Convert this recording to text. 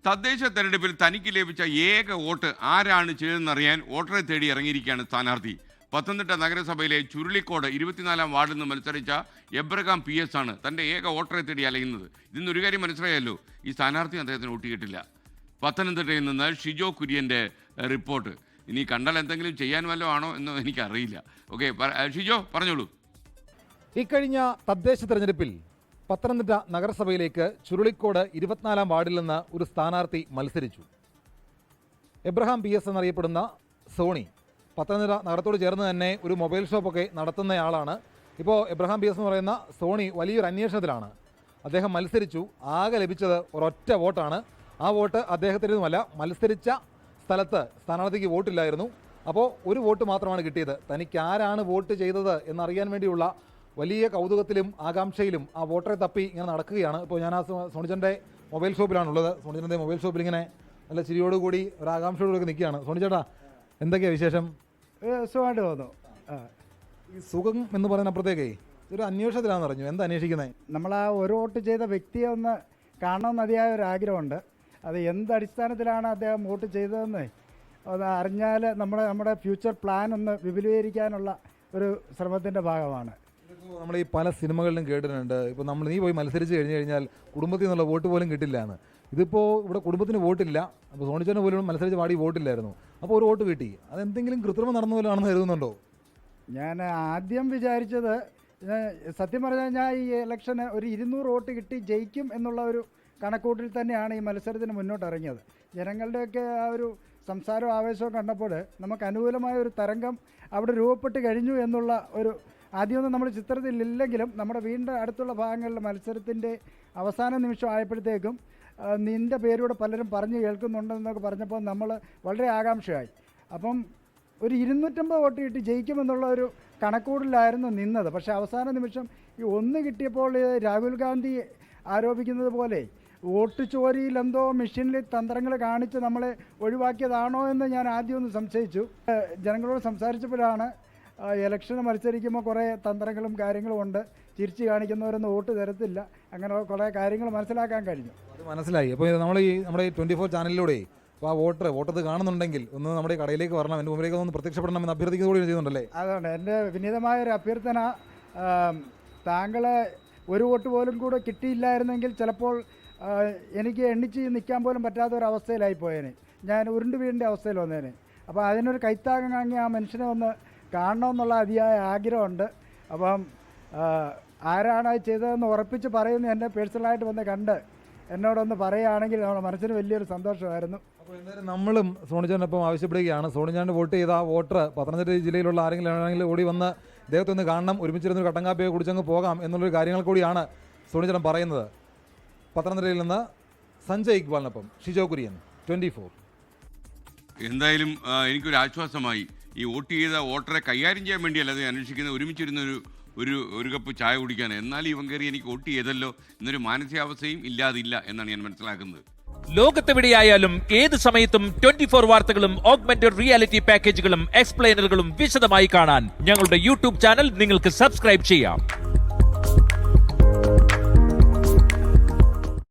തദ്ദേശ തെരഞ്ഞെടുപ്പിൽ തനിക്ക് ലഭിച്ച ഏക വോട്ട് ആരാണ് ചെയ്തതെന്നറിയാൻ വോട്ടറെ തേടി ഇറങ്ങിയിരിക്കുകയാണ് സ്ഥാനാർത്ഥി. പത്തനംതിട്ട നഗരസഭയിലെ ചുരുളിക്കോട് 24-ാം വാർഡിൽ നിന്ന് മത്സരിച്ച എബ്രഹാം PS ആണ് തൻ്റെ ഏക വോട്ടറെ തേടി അലയുന്നത്. ഇതിന്നൊരു കാര്യം മനസ്സിലായല്ലോ, ഈ സ്ഥാനാർത്ഥി അദ്ദേഹത്തിന് വോട്ട് ചെയ്തിട്ടില്ല. പത്തനംതിട്ടയിൽ നിന്ന് ഷിജോ കുര്യൻ്റെ റിപ്പോർട്ട്. ഇനി കണ്ടാൽ എന്തെങ്കിലും ചെയ്യാൻ വല്ലതും ആണോ എന്ന് എനിക്കറിയില്ല. ഓക്കെ, ഷിജോ പറഞ്ഞോളൂ. ഇക്കഴിഞ്ഞ തദ്ദേശ തെരഞ്ഞെടുപ്പിൽ പത്തനംതിട്ട നഗരസഭയിലേക്ക് ചുരുളിക്കോട് 24-ാം വാർഡിൽ നിന്ന് ഒരു സ്ഥാനാർത്ഥി മത്സരിച്ചു. എബ്രഹാം PS എന്നറിയപ്പെടുന്ന സോണി പത്തനംതിട്ട നഗരത്തോട് ചേർന്ന് തന്നെ ഒരു മൊബൈൽ ഷോപ്പൊക്കെ നടത്തുന്നയാളാണ്. ഇപ്പോൾ എബ്രഹാം PS എന്ന് പറയുന്ന സോണി വലിയൊരു അന്വേഷണത്തിലാണ്. അദ്ദേഹം മത്സരിച്ചു. ആകെ ലഭിച്ചത് ഒരൊറ്റ വോട്ടാണ്. ആ വോട്ട് അദ്ദേഹത്തിൻ്റെതുമല്ല, മത്സരിച്ച സ്ഥലത്ത് സ്ഥാനാർത്ഥിക്ക് വോട്ടില്ലായിരുന്നു. അപ്പോൾ ഒരു വോട്ട് മാത്രമാണ് കിട്ടിയത്. തനിക്ക് ആരാണ് വോട്ട് ചെയ്തത് എന്നറിയാൻ വേണ്ടിയുള്ള വലിയ കൗതുകത്തിലും ആകാംക്ഷയിലും ആ വോട്ടറെ തപ്പി ഇങ്ങനെ നടക്കുകയാണ്. ഇപ്പോൾ ഞാൻ ആ സോണിച്ചൻ്റെ മൊബൈൽ ഷോപ്പിലാണുള്ളത്. സോണിച്ചൻ്റെ മൊബൈൽ ഷോപ്പിൽ ഇങ്ങനെ നല്ല ചിരിയോടുകൂടി ഒരു ആകാംക്ഷയോടുകൂടി നിൽക്കുകയാണ്. സോണിച്ചേട്ടാ, എന്തൊക്കെയാണ് വിശേഷം? സുഖമായിട്ട് തോന്നുന്നു. ഈ സുഖം എന്ന് പറയുന്ന അപ്പുറത്തേക്കേ ഒരു അന്വേഷണത്തിലാണെന്ന് പറഞ്ഞു. എന്താ അന്വേഷിക്കുന്നത്? നമ്മൾ ആ ഒരു വോട്ട് ചെയ്ത വ്യക്തിയെ ഒന്ന് കാണണമെന്ന് അതിയായ ഒരു ആഗ്രഹമുണ്ട്. അത് എന്തടിസ്ഥാനത്തിലാണ് അദ്ദേഹം വോട്ട് ചെയ്തതെന്ന് അത് അറിഞ്ഞാൽ നമ്മുടെ ഫ്യൂച്ചർ പ്ലാൻ ഒന്ന് വിപുലീകരിക്കാനുള്ള ഒരു ശ്രമത്തിൻ്റെ ഭാഗമാണ്. നമ്മൾ ഈ പല സിനിമകളിലും കേട്ടിട്ടുണ്ട്, ഇപ്പോൾ നീ പോയി മത്സരിച്ച് കഴിഞ്ഞാൽ കുടുംബത്തിൽ നിന്നുള്ള വോട്ട് പോലും കിട്ടില്ല എന്ന്. ഇതിപ്പോൾ ഇവിടെ കുടുംബത്തിന് വോട്ടില്ല, അപ്പോൾ സോണിച്ചന് പോലും മത്സരിച്ച് പാടി വോട്ടില്ലായിരുന്നു, അപ്പോൾ ഒരു വോട്ട് കിട്ടി. അതെന്തെങ്കിലും കൃത്രിമം നടന്ന പോലെയാണെന്ന് കരുതുന്നുണ്ടോ? ഞാൻ ആദ്യം വിചാരിച്ചത്, സത്യം പറഞ്ഞാൽ ഞാൻ ഈ ഇലക്ഷന് ഒരു 200 വോട്ട് കിട്ടി ജയിക്കും എന്നുള്ള ഒരു കണക്കൂട്ടിൽ തന്നെയാണ് ഈ മത്സരത്തിന് മുന്നോട്ടിറങ്ങിയത്. ജനങ്ങളുടെയൊക്കെ ആ ഒരു സംസാരവും ആവേശവും കണ്ടപ്പോൾ നമുക്ക് അനുകൂലമായ ഒരു തരംഗം അവിടെ രൂപപ്പെട്ട് കഴിഞ്ഞു എന്നുള്ള ഒരു ആദ്യമൊന്നും നമ്മൾ ചിത്രത്തിലില്ലെങ്കിലും നമ്മുടെ വീടിൻ്റെ അടുത്തുള്ള ഭാഗങ്ങളിലെ മത്സരത്തിൻ്റെ അവസാന നിമിഷം ആയപ്പോഴത്തേക്കും നിൻ്റെ പേരൂടെ പലരും പറഞ്ഞു കേൾക്കുന്നുണ്ടെന്നൊക്കെ പറഞ്ഞപ്പോൾ നമ്മൾ വളരെ ആകാംക്ഷയായി. അപ്പം ഒരു 250 വോട്ട് കിട്ടി ജയിക്കുമെന്നുള്ള ഒരു കണക്കൂടിലായിരുന്നു നിന്നത്. പക്ഷേ അവസാന നിമിഷം ഈ 1 കിട്ടിയപ്പോൾ രാഹുൽ ഗാന്ധി ആരോപിക്കുന്നത് പോലെ വോട്ട് ചോരിയിൽ എന്തോ മെഷീനിൽ തന്ത്രങ്ങൾ കാണിച്ച് നമ്മളെ ഒഴിവാക്കിയതാണോ എന്ന് ഞാൻ ആദ്യം ഒന്ന് സംശയിച്ചു. ജനങ്ങളോട് സംസാരിച്ചപ്പോഴാണ് ഇലക്ഷന് മത്സരിക്കുമ്പോൾ കുറേ തന്ത്രങ്ങളും കാര്യങ്ങളും ഉണ്ട്, ചിരിച്ച് കാണിക്കുന്നവരൊന്നും വോട്ട് തരത്തില്ല, അങ്ങനെ കുറേ കാര്യങ്ങൾ മനസ്സിലാക്കാൻ കഴിഞ്ഞു. അത് മനസ്സിലായി. അപ്പോൾ നമ്മുടെ 24 ചാനലിലൂടെ അപ്പോൾ ആ വോട്ടത് കാണുന്നുണ്ടെങ്കിൽ ഒന്ന് നമ്മുടെ കടയിലേക്ക് വരണം, എൻ്റെ മുമ്പിലേക്ക് ഒന്ന് പ്രത്യക്ഷപ്പെടണം എന്ന് അഭ്യർത്ഥിക്കുകയും ചെയ്യുന്നുണ്ടല്ലേ? അതുകൊണ്ട് എൻ്റെ വിനീതമായൊരു അഭ്യർത്ഥന, താങ്കളെ ഒരു വോട്ട് പോലും കൂടെ കിട്ടിയില്ലായിരുന്നെങ്കിൽ ചിലപ്പോൾ എനിക്ക് എണ്ണിച്ച് നിൽക്കാൻ പോലും പറ്റാത്ത ഒരു അവസ്ഥയിലായി പോയേനെ, ഞാൻ ഉരുണ്ട് വീടിൻ്റെ അവസ്ഥയിൽ വന്നേനെ. അപ്പോൾ അതിനൊരു കൈത്താങ്ങം വാങ്ങി ആ മനുഷ്യനെ ഒന്ന് കാണണമെന്നുള്ള അതിയായ ആഗ്രഹമുണ്ട്. അപ്പം ആരാണ് ചെയ്തതെന്ന് ഉറപ്പിച്ച് പറയുന്ന എന്നെ പേഴ്സണലായിട്ട് വന്ന് കണ്ട് എന്നോടൊന്ന് പറയുകയാണെങ്കിൽ നമ്മുടെ മനസ്സിന് വലിയൊരു സന്തോഷമായിരുന്നു. അപ്പോൾ എന്തായാലും നമ്മളും സോണിച്ചാനൊപ്പം ആവശ്യപ്പെടുകയാണ്. സോണിച്ചാൻ്റെ വോട്ട് ചെയ്ത ആ വോട്ടർ പത്തനംതിട്ട ജില്ലയിലുള്ള ആരെങ്കിലും ഓടി വന്ന് ഇദ്ദേഹത്തെ ഒന്ന് കാണണം, ഒരുമിച്ചിരുന്ന് കട്ടൻ കാപ്പിയൊക്കെ കുടിച്ചങ്ങ് പോകാം എന്നുള്ളൊരു കാര്യങ്ങൾ കൂടിയാണ് സോണിച്ചാൻ പറയുന്നത്. പത്തനംതിട്ടയിൽ നിന്ന് സഞ്ജയ് ഇക്ബാലിനൊപ്പം ഷിജോ കുര്യൻ, 24. എന്തായാലും എനിക്കൊരു ആശ്വാസമായി. ഈ വോട്ട് ചെയ്ത വോട്ടറെ കൈകാര്യം ചെയ്യാൻ വേണ്ടിയല്ല അത് അന്വേഷിക്കുന്നത്, ഒരുമിച്ചിരുന്ന ഒരു കപ്പ് ചായ കുടിക്കാൻ. എന്നാൽ ഇവൻ കയറി എനിക്ക് വോട്ട് ചെയ്തല്ലോ എന്നൊരു മാനസികാവസ്ഥയും ഇല്ലാതില്ല എന്നാണ് ഞാൻ മനസ്സിലാക്കുന്നത്. ലോകത്തെവിടെയായാലും ഏത് സമയത്തും 24 വാർത്തകളും ഓഗ്മെന്റഡ് റിയാലിറ്റി പാക്കേജുകളും എക്സ്പ്ലെയിനറുകളും വിശദമായി കാണാൻ ഞങ്ങളുടെ യൂട്യൂബ് ചാനൽ നിങ്ങൾക്ക് സബ്സ്ക്രൈബ് ചെയ്യാം.